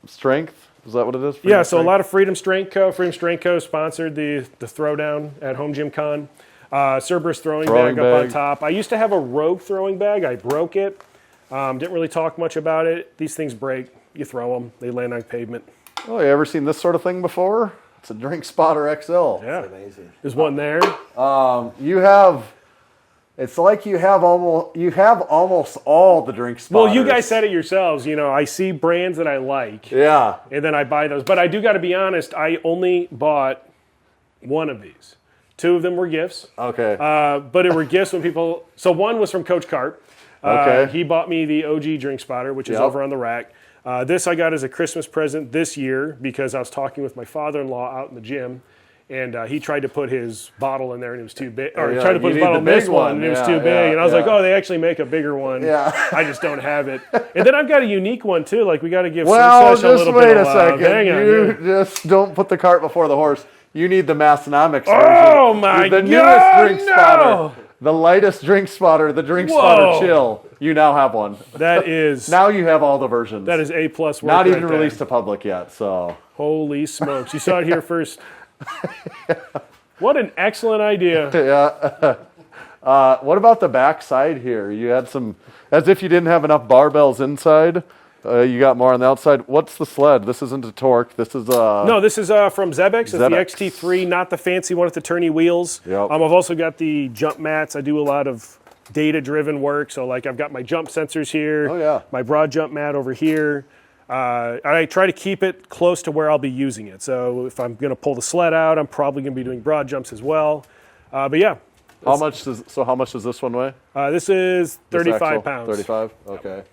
Strength. Is that what it is? Yeah, so a lot of Freedom Strength Co. Freedom Strength Co. sponsored the throwdown at Home Gym Con. Cerberus throwing bag up on top. I used to have a Rogue throwing bag. I broke it. Didn't really talk much about it. These things break. You throw them. They land on pavement. Oh, you ever seen this sort of thing before? It's a Drink Spotter XL. Yeah. That's amazing. There's one there. It's like you have almost all the Drink Spotters. Well, you guys said it yourselves. You know, I see brands that I like. Yeah. And then I buy those. But I do got to be honest, I only bought one of these. 2 of them were gifts. Okay. But it were gifts when people... So one was from Coach Cart. Okay. He bought me the OG Drink Spotter, which is over on the rack. This I got as a Christmas present this year because I was talking with my father-in-law out in the gym. And he tried to put his bottle in there and it was too big. Or he tried to put his bottle in this one and it was too big. And I was like, oh, they actually make a bigger one. Yeah. I just don't have it. And then I've got a unique one too. Like we got to give Well, Success a little just wait bit a of love. second. Hang on. You just don't put the cart before the horse. You need the Massenomics version. Oh my The God, newest Drink no! Spotter. The lightest Drink Spotter, the Drink Spotter Chill. You now have one. That is Now you have all the versions. that is A+ work. not even right there. released to public yet, so. Holy smokes! You saw it here first. What an excellent idea. Yeah. What about the back side here? You had some, as if you didn't have enough barbells inside. You got more on the outside. What's the sled? This isn't a Torque. This is a... No, this is from Zebex. It's the Zebex. XT3, not the fancy one with the turny wheels. Yep. I've also got the jump mats. I do a lot of data-driven work. So, like, I've got my jump sensors here. Oh, yeah. My broad jump mat over here. I try to keep it close to where I'll be using it. So if I'm going to pull the sled out, I'm probably going to be doing broad jumps as well. But yeah. How much does this one weigh? This is 35 pounds. 35? Okay.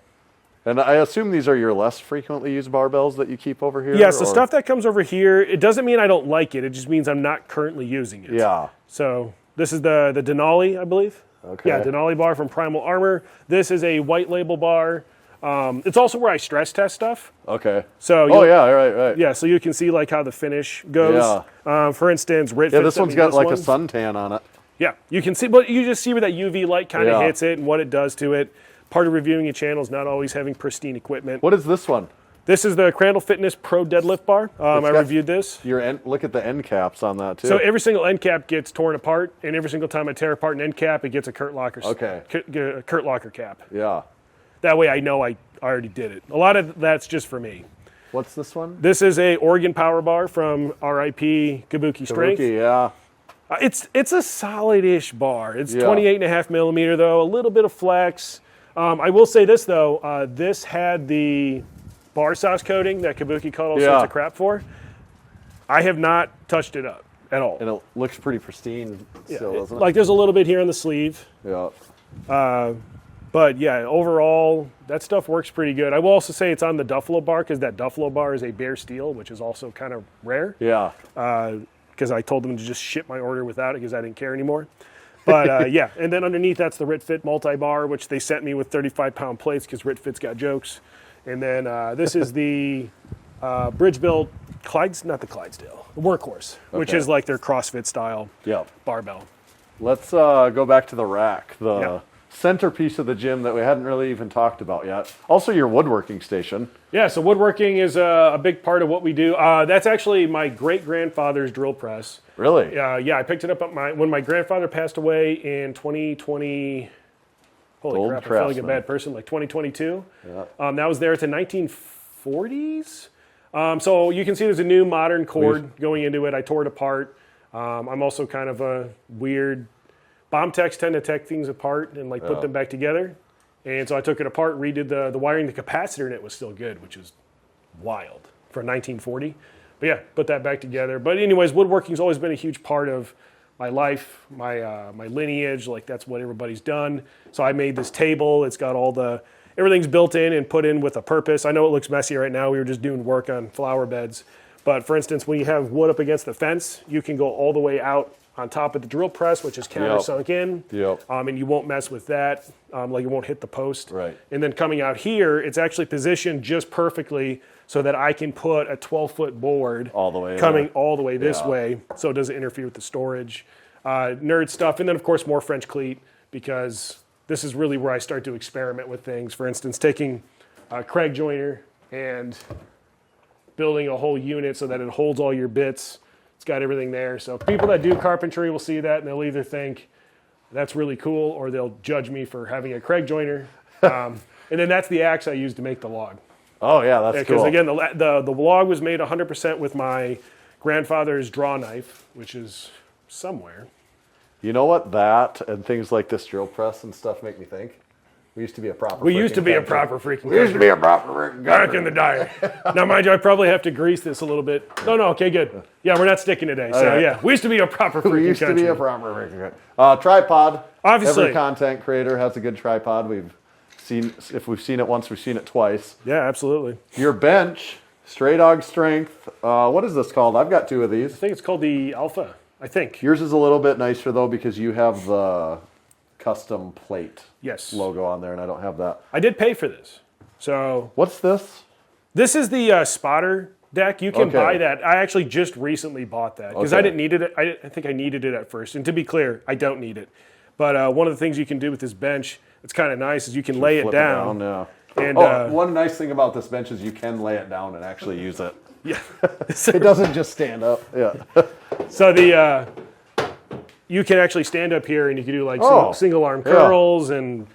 And I assume these are your less frequently used barbells that you keep over here? Yeah, so stuff that comes over here, it doesn't mean I don't like it. It just means I'm not currently using it. Yeah. So this is the Denali, I believe. Okay. Yeah, Denali bar from Primal Armor. This is a white label bar. It's also where I stress test stuff. Okay. So yeah, right. Yeah, so you can see like how the finish goes. Yeah. For instance, Rit Yeah, Fit this sent one's me got this like one. a suntan on it. Yeah, you can see, but you just see where that UV light kind of hits it and what it does to it. Part of reviewing a channel is not always having pristine equipment. What is this one? This is the Crandall Fitness Pro Deadlift Bar. I reviewed this. Look at the end caps on that too. So every single end cap gets torn apart, and every single time I tear apart an end cap, it gets a Kurt Locker. Kurt Locker cap. Yeah. That way I know I already did it. A lot of that's just for me. What's this one? This is a Oregon Power Bar from RIP Kabuki Strength. Kabuki, yeah. It's a solid-ish bar. It's 28.5 millimeter though, a little bit of flex. I will say this though, this had the bar sauce coating that Kabuki caught all sorts of crap for. I have not touched it up at all. And it looks pretty pristine still, doesn't it? Like there's a little bit here on the sleeve. Yeah. But yeah, overall, that stuff works pretty good. I will also say it's on the Duffalo bar because that Duffalo bar is a bare steel, which is also kind of rare. Yeah. Because I told them to just ship my order without it because I didn't care anymore. But yeah, and then underneath that's the RitFit multi-bar, which they sent me with 35-pound plates because RitFit's got jokes. And then this is the Bridge-Built Clydesdale, Workhorse, which is like their CrossFit style barbell. Let's go back to the rack, the centerpiece of the gym that we hadn't really even talked about yet. Also your woodworking station. Yeah, so woodworking is a big part of what we do. That's actually my great-grandfather's drill press. Really? Yeah, I picked it up at when my grandfather passed away in 2020. Holy crap, I feel like a bad person, like 2022. Yeah. That was there. It's a 1940s. So you can see there's a new modern cord going into it. I tore it apart. I'm also kind of a weird... Bomb techs tend to take things apart and like put them back together. And so I took it apart, redid the wiring. The capacitor in it was still good, which is wild for 1940. But yeah, put that back together. But anyways, woodworking's always been a huge part of my life, my lineage. Like that's what everybody's done. So I made this table. It's got everything's built in and put in with a purpose. I know it looks messy right now. We were just doing work on flower beds. But for instance, when you have wood up against the fence, you can go all the way out on top of the drill press, which is countersunk in. Yep. And you won't mess with that. Like it won't hit the post. Right. And then coming out here, it's actually positioned just perfectly so that I can put a 12-foot board All the way coming there. all the way this Yeah. way, so it doesn't interfere with the storage. Nerd stuff, and then of course more French cleat, because this is really where I start to experiment with things. For instance, taking a Craig joiner and building a whole unit so that it holds all your bits. It's got everything there. So people that do carpentry will see that and they'll either think that's really cool or they'll judge me for having a Craig joiner. And then that's the axe I use to make the log. Oh yeah, that's Because cool. again, the log was made 100% with my grandfather's draw knife, which is somewhere. You know what that and things like this drill press and stuff make me think? We used to be a proper. We used to be a freaking proper freaking We used to be a proper freaking back in the day. Now, mind you, I probably have to grease this a little bit. No, okay, good. Yeah, we're not sticking today. So, right. yeah, we used to be a proper freaking We used to country. be a proper freaking tripod. Obviously. Every content creator has a good tripod. If we've seen it once, we've seen it twice. Yeah, absolutely. Your bench, Stray Dog Strength. What is this called? I've got two of these. I think it's called the Alpha, I think. Yours is a little bit nicer though because you have the custom plate Yes. logo on there, and I don't have that. I did pay for this. So, What's this? this is the spotter deck. You can Okay. buy that. I actually just recently bought that because I Okay. didn't need it. I think I needed it at first. And to be clear, I don't need it. But one of the things you can do with this bench, it's kind of nice, is you can lay it Flip down. yeah. And One nice thing about this bench is you can lay it down and actually use it. yeah. It doesn't just stand up. Yeah. So you can actually stand up here and you can do like single arm yeah. curls and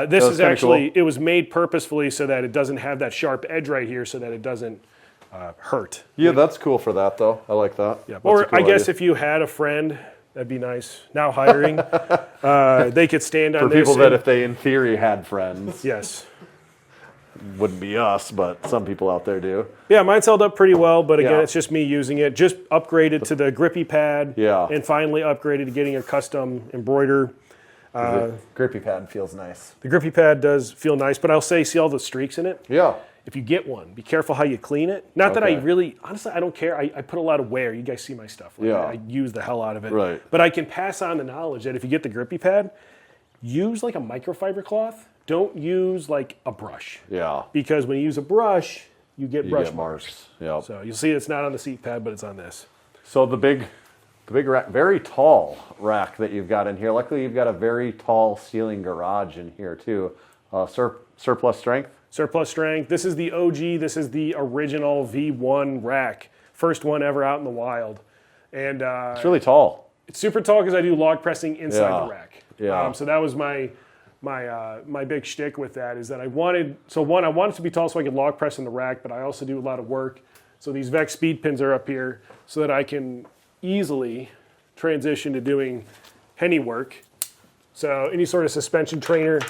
this is kinda actually, cool. it was made purposefully so that it doesn't have that sharp edge right here so that it doesn't hurt. Yeah, that's cool for that though. I like that. Yeah. That's a Or cool I guess idea. if you had a friend, that'd be nice. Now hiring, they could stand on for this. people that and- if they in theory had friends, yes. wouldn't be us, but some people out there do. Yeah, mine's held up pretty well, but again, Yeah. it's just me using it. Just upgraded to the grippy pad. Yeah. And finally upgraded to getting a custom embroider. The grippy pad feels nice. The grippy pad does feel nice, but I'll say, see all the streaks in it? Yeah. If you get one, be careful how you clean it. Not that I Okay. really, honestly, I don't care. I put a lot of wear. You guys see my stuff. Like, Yeah. I use the hell out of it. Right. But I can pass on the knowledge that if you get the grippy pad, use like a microfiber cloth. Don't use like a brush. Yeah. Because when you use a brush, you get You brush get marks. marks. Yeah. So you'll see it's not on the seat pad, but it's on this. So the big rack, very tall rack that you've got in here. Luckily, you've got a very tall ceiling garage in here too. Surplus strength. Surplus strength. This is the OG. This is the original V1 rack. First one ever out in the wild. And It's really tall. it's super tall because I do log pressing inside Yeah. the rack. Yeah. So that was my big shtick with that is that I wanted it to be tall so I could log press in the rack, but I also do a lot of work. So these Vex speed pins are up here so that I can easily transition to doing Henny work. So any sort of suspension trainer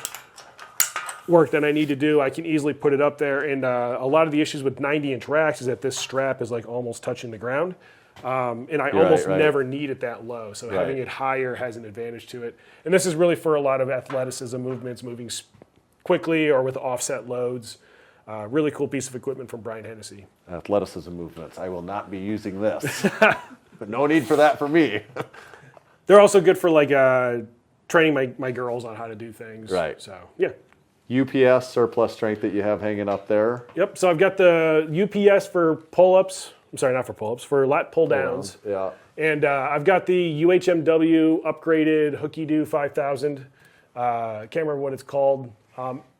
work that I need to do, I can easily put it up there. And a lot of the issues with 90-inch racks is that this strap is like almost touching the ground. And I almost right. never need it that low. So having Right. it higher has an advantage to it. And this is really for a lot of athleticism movements, moving quickly or with offset loads. Really cool piece of equipment from Brian Hennessy. Athleticism movements. I will not be using this. But no need for that for me. They're also good for like training my girls on how to do things. Right. So yeah. UPS surplus strength that you have hanging up there. Yep. So I've got the UPS for pull-ups. I'm sorry, not for pull-ups, for lat pull-downs. Yeah. And I've got the UHMW upgraded Hooky Doo 5000. Can't remember what it's called.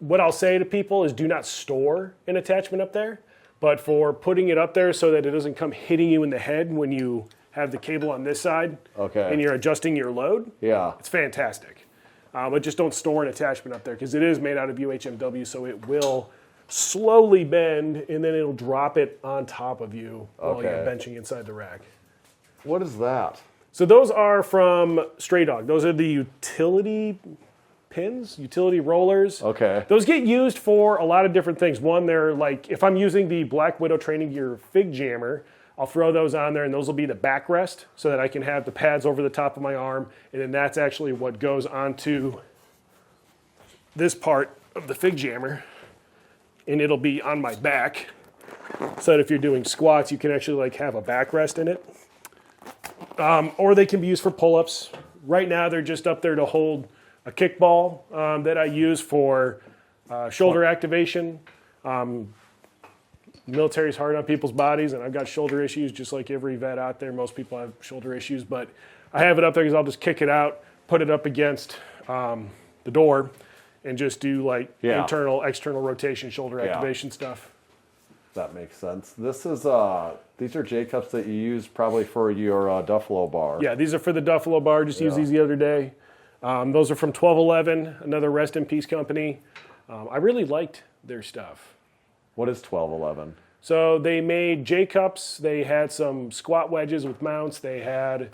What I'll say to people is do not store an attachment up there, but for putting it up there so that it doesn't come hitting you in the head when you have the cable on this side Okay. and you're adjusting your load, Yeah. it's fantastic. But just don't store an attachment up there because it is made out of UHMW, so it will slowly bend and then it'll drop it on top of you while you're Okay. benching inside the rack. What is that? So those are from Stray Dog. Those are the utility pins, utility rollers. Okay. Those get used for a lot of different things. One, they're like, if I'm using the Black Widow Training Gear Fig Jammer, I'll throw those on there, and those will be the backrest so that I can have the pads over the top of my arm, and then that's actually what goes onto this part of the fig jammer, and it'll be on my back so that if you're doing squats, you can actually like have a backrest in it. Or they can be used for pull-ups. Right now, they're just up there to hold a kickball that I use for shoulder activation. Military's hard on people's bodies, and I've got shoulder issues just like every vet out there. Most people have shoulder issues, but I have it up there because I'll just kick it out, put it up against the door, and just do like internal, external rotation, shoulder activation stuff. That makes sense. This is these are J-cups that you use probably for your Duffalo bar. Yeah, these are for the Duffalo bar. Just used these the other day. Those are from 1211, another rest in peace company. I really liked their stuff. What is 1211? So they made J-cups. They had some squat wedges with mounts. They had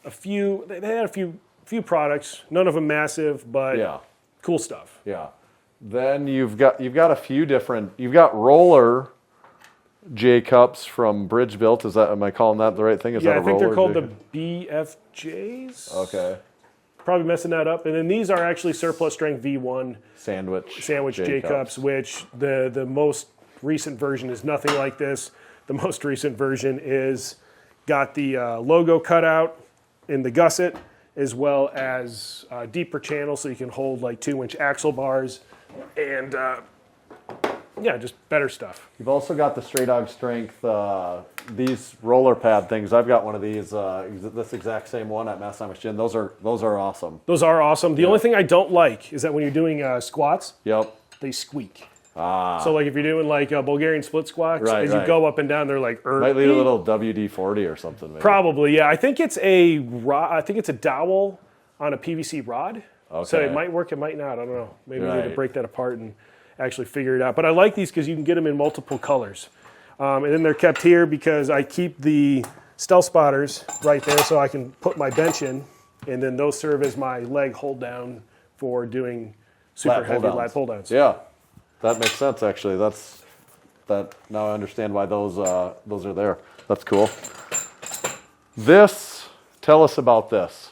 a few. They had a few products. None of them massive, but cool stuff. Yeah. Then you've got a few different. You've got roller J-cups from Bridge Built. Is that, am I calling that the right thing? Is that a I think they're called J-cup? the BFJs. Okay. Probably messing that up. And then these are actually surplus strength V1 Sandwich J-cups, which the most recent version is nothing like this. The most recent version is got the logo cut out in the gusset, as well as deeper channel so you can hold like 2-inch axle bars, and just better stuff. You've also got the Stray Dog Strength, these roller pad things. I've got one of these, this exact same one at Massenomics Gym. Those are awesome. Those are awesome. The only thing I don't like is that when you're doing squats, they squeak. So like if you're doing like Bulgarian split squats, as you go up and down, they're like might leave a little WD-40 or something. Maybe. Probably, yeah. I think it's a dowel on a PVC rod. Okay. So it might work, it might not. I don't know. Maybe we need to break that apart and actually figure it out. But I like these because you can get them in multiple colors. And then they're kept here because I keep the stealth spotters right there so I can put my bench in, and then those serve as my leg hold down for doing super heavy lat pull downs. Yeah, that makes sense actually. Now I understand why those are there. That's cool. Tell us about this.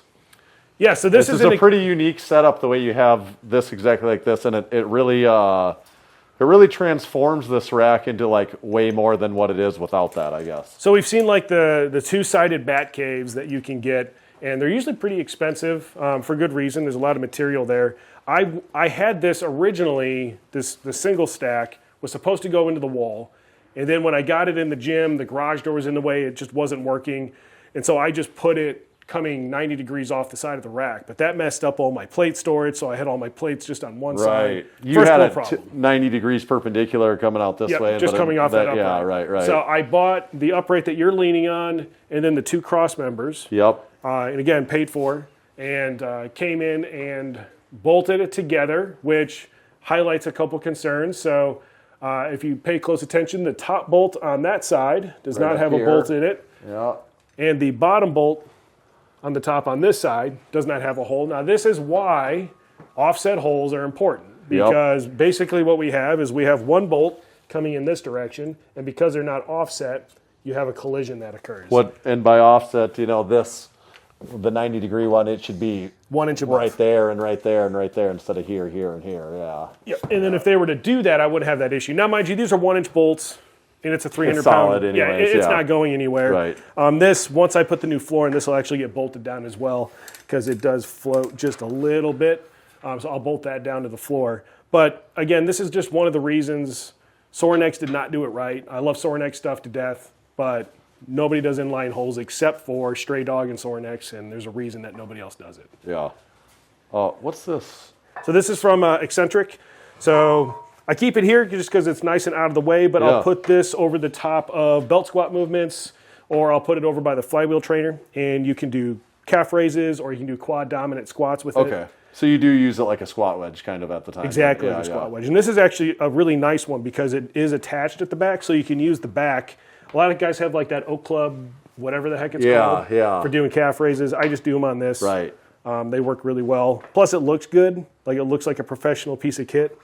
Yeah, so this is a pretty unique setup, the way you have this exactly like this, and it really transforms this rack into like way more than what it is without that, I guess. So we've seen like the two-sided bat caves that you can get, and they're usually pretty expensive for good reason. There's a lot of material there. I had this originally, the single stack was supposed to go into the wall, and then when I got it in the gym, the garage door was in the way, it just wasn't working, and so I just put it coming 90 degrees off the side of the rack, but that messed up all my plate storage, so I had all my plates just on one side. You had it 90 degrees perpendicular coming out this way. Just coming off that upright. Yeah, right. So I bought the upright that you're leaning on, and then the two cross members. Yep. And again, paid for, and came in and bolted it together, which highlights a couple concerns. So if you pay close attention, the top bolt on that side does not have a bolt in it. Yeah. And the bottom bolt on the top on this side does not have a hole. Now this is why offset holes are important, because basically what we have is we have one bolt coming in this direction, and because they're not offset, you have a collision that occurs. And by offset, the 90-degree one, it should be 1 inch above. Right there and right there and right there instead of here, here, and here. Yeah. Yep. And then if they were to do that, I wouldn't have that issue. Now, mind you, these are 1 inch bolts. And it's a 300 it's solid pound. anyways, it's not going anywhere. Right. This, once I put the new floor in, this will actually get bolted down as well, because it does float just a little bit. So I'll bolt that down to the floor. But again, this is just one of the reasons Sorinex did not do it right. I love Sorinex stuff to death, but nobody does inline holes except for Stray Dog and Sorinex, and there's a reason that nobody else does it. Yeah. What's this? So this is from Eccentric. So I keep it here just because it's nice and out of the way, but I'll put this over the top of belt squat movements, or I'll put it over by the Flywheel trainer, and you can do calf raises, or you can do quad dominant squats with it. Okay. So you do use it like a squat wedge kind of at the time. Exactly, like a squat wedge. And this is actually a really nice one because it is attached at the back, so you can use the back. A lot of guys have like that Oak Club, whatever the heck it's called, for doing calf raises. I just do them on this. Right. They work really well. Plus, it looks good. Like, it looks like a professional piece of kit.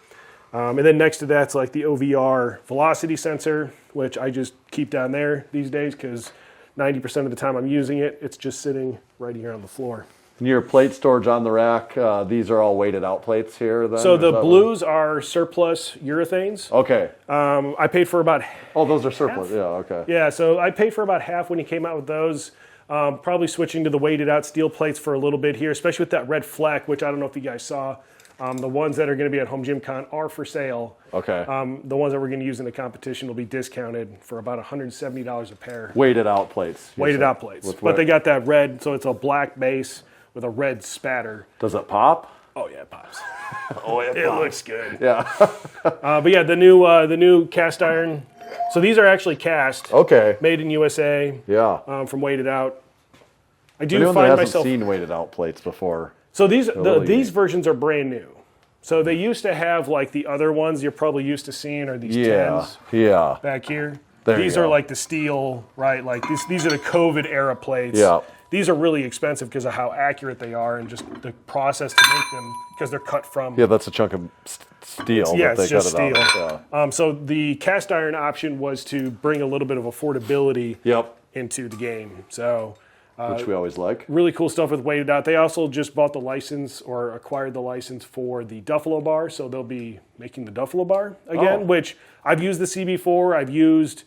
And then next to that's like the OVR velocity sensor, which I just keep down there these days because 90% of the time I'm using it, it's just sitting right here on the floor. And your plate storage on the rack, these are all weighted out plates here then? So the blues are surplus urethanes. Okay. I paid for about Oh, those are surplus. Yeah, okay. Yeah, so I paid for about half when he came out with those. Probably switching to the weighted out steel plates for a little bit here, especially with that red fleck, which I don't know if you guys saw. The ones that are going to be at Home Gym Con are for sale. Okay. The ones that we're going to use in the competition will be discounted for about $170 a pair. Weighted out plates. Weighted out plates. But they got that red, so it's a black base with a red spatter. Does it pop? Oh yeah, it pops. Oh, it It pops. looks good. Yeah. But yeah, the new cast iron. So these are actually cast. Okay. Made in USA. Yeah. From Weighted Out. I do Anyone that find hasn't myself. seen weighted out plates before. So these really these neat. versions are brand new. So they used to have like the other ones you're probably used to seeing are these Yeah. 10s Yeah. back here. There you These are go. like the steel, right? Like these are the COVID era plates. Yeah. These are really expensive because of how accurate they are and just the process to make them because they're cut from. Yeah, that's a chunk of steel. Yeah, that they it's just cut it steel. out of. Yeah. So the cast iron option was to bring a little bit of affordability Yep. into the game. So Which we always like. really cool stuff with Weighted Out. They also just bought the license or acquired the license for the Duffalo bar, so they'll be making the Duffalo bar again, Oh. which I've used the CB4. I've used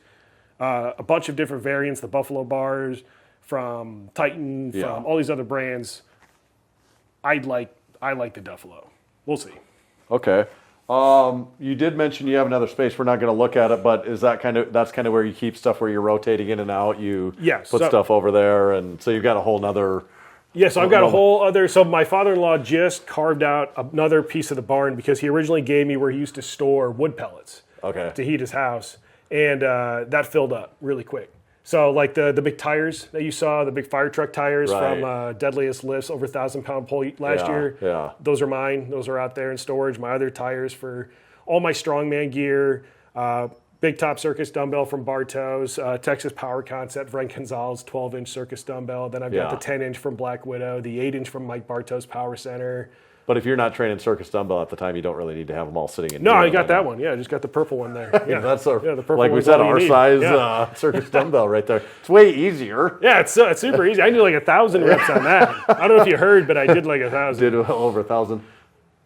a bunch of different variants, the Buffalo bars from Titan, Yeah. from all these other brands. I like the Duffalo. We'll see. Okay. You did mention you have another space. We're not going to look at it, but is that that's kind of where you keep stuff where you're rotating in and out? You Yes, put so- stuff over there, and so you've got a whole nother. Yeah, so I've got a whole other. So my father-in-law just carved out another piece of the barn because he originally gave me where he used to store wood pellets Okay. to heat his house, and that filled up really quick. So like the big tires that you saw, the big fire truck tires Right. from Deadliest Lifts over 1,000-pound pull last Yeah, year. yeah. Those are mine. Those are out there in storage. My other tires for all my strongman gear. Big top circus dumbbell from Bartos, Texas Power Concept, Frank Gonzalez 12-inch circus dumbbell. Then I've got Yeah. the 10-inch from Black Widow, the 8-inch from Mike Bartos Power Center. But if you're not training circus dumbbell at the time, you don't really need to have them all sitting in. No, here. I got that one. Yeah, I just got the purple one there. Yeah, That's our, the purple like we one's said, all you our need. size Yeah. circus dumbbell right there. It's way easier. Yeah, it's super easy. I did like 1,000 reps on that. I don't know if you heard, but I did like 1,000. Did well over 1,000.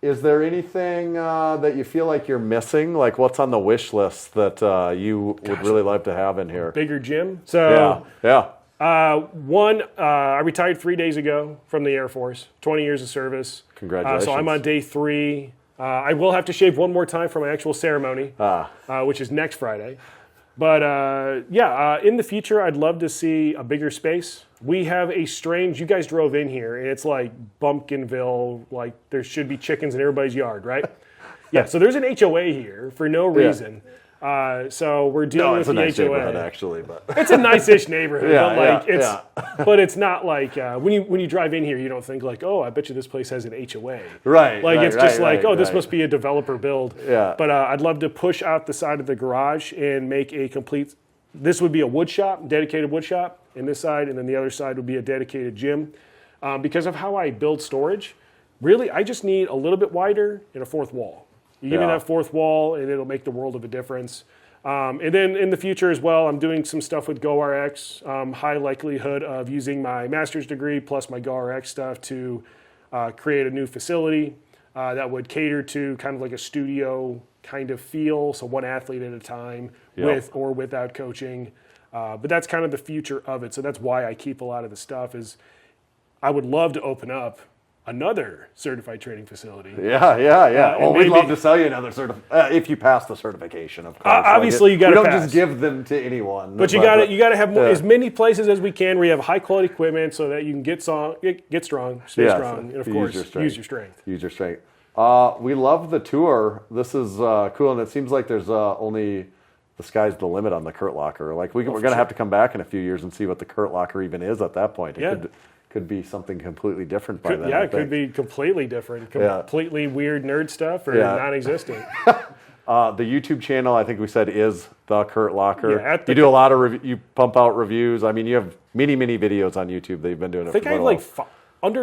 Is there anything that you feel like you're missing? Like what's on the wish list that you would really like to have in here? Bigger gym. So Yeah. I retired 3 days ago from the Air Force. 20 years of service. Congratulations. So I'm on day 3. I will have to shave one more time for my actual ceremony, which is next Friday. But in the future, I'd love to see a bigger space. We have a strange, you guys drove in here, and it's like Bumpkinville, like there should be chickens in everybody's yard, right? Yeah, so there's an HOA here for no reason. So we're dealing No, with it's a the nice HOA. neighborhood actually, but It's a nice-ish neighborhood, Yeah, but like yeah, but it's not like when you drive in here, you don't think like, oh, I bet you this place has an HOA. Right, Like right, it's just right, like, oh, this right. must be a developer build. Yeah. But I'd love to push out the side of the garage and make a complete. This would be a wood shop, dedicated wood shop, in this side, and then the other side would be a dedicated gym. Because of how I build storage, really, I just need a little bit wider and a fourth wall. You give me Yeah. that fourth wall, and it'll make the world of a difference. And then in the future as well, I'm doing some stuff with GoRX. High likelihood of using my master's degree plus my GoRX stuff to create a new facility that would cater to kind of like a studio kind of feel. So one athlete at a time, Yep. with or without coaching. But that's kind of the future of it. So that's why I keep a lot of the stuff. Is I would love to open up another certified training facility. yeah. Well, we'd maybe- love to sell you another if you pass the certification, of course. Obviously, you we gotta don't pass. just give them to anyone. But you got to have more, yeah. as many places as we can where you have high quality equipment so that you can get strong, stay Yeah, strong, and of use course your strength. use your strength. Use your strength. We love the tour. This is cool, and it seems like there's only the sky's the limit on the Kurt Locker. Like we're going to have to come back in a few years and see what the Kurt Locker even is at that point. It Yeah. could be something completely different by then. Yeah, I it could think. be completely different, Yeah. completely weird nerd stuff or Yeah. non-existent. The YouTube channel, I think we said, is the Kurt Locker. Yeah, you do a lot of you pump out reviews. I mean, you have many videos on YouTube that you've been doing. I think I have like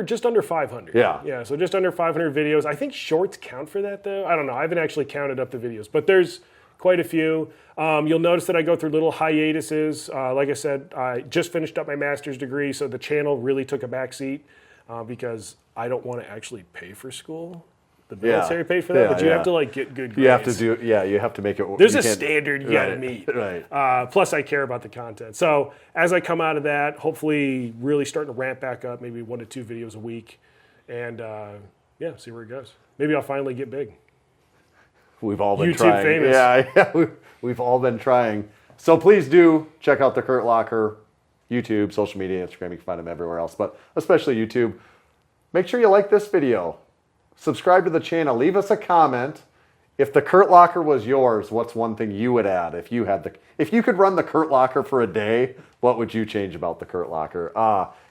Just under 500. Yeah. Yeah, so just under 500 videos. I think shorts count for that, though. I don't know. I haven't actually counted up the videos, but there's quite a few. You'll notice that I go through little hiatuses. Like I said, I just finished up my master's degree, so the channel really took a backseat because I don't want to actually pay for school. The military paid for that, Yeah, but you yeah. have to like get good grades. You have to do, you have to make it. There's you a can't- standard you got to meet. Right. Plus, I care about the content. So as I come out of that, hopefully really starting to ramp back up, maybe 1 to 2 videos a week. And see where it goes. Maybe I'll finally get big. We've all been YouTube trying. famous. Yeah, we've all been trying. So please do check out the Kurt Locker YouTube, social media, Instagram. You can find them everywhere else, but especially YouTube. Make sure you like this video. Subscribe to the channel. Leave us a comment. If the Kurt Locker was yours, what's one thing you would add? If you could run the Kurt Locker for a day, what would you change about the Kurt Locker?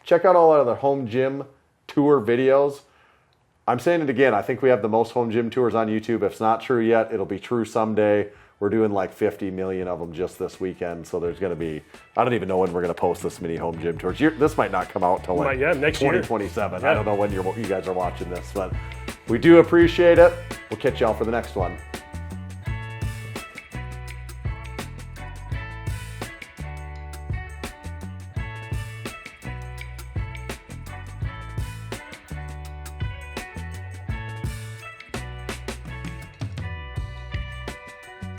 Check out all our other home gym tour videos. I'm saying it again. I think we have the most home gym tours on YouTube. If it's not true yet, it'll be true someday. We're doing like 50 million of them just this weekend. So there's going to be, I don't even know when we're going to post this many home gym tours. This might not come out until like next year. 2027. Yeah. I don't know when you guys are watching this, but we do appreciate it. We'll catch y'all for the next one.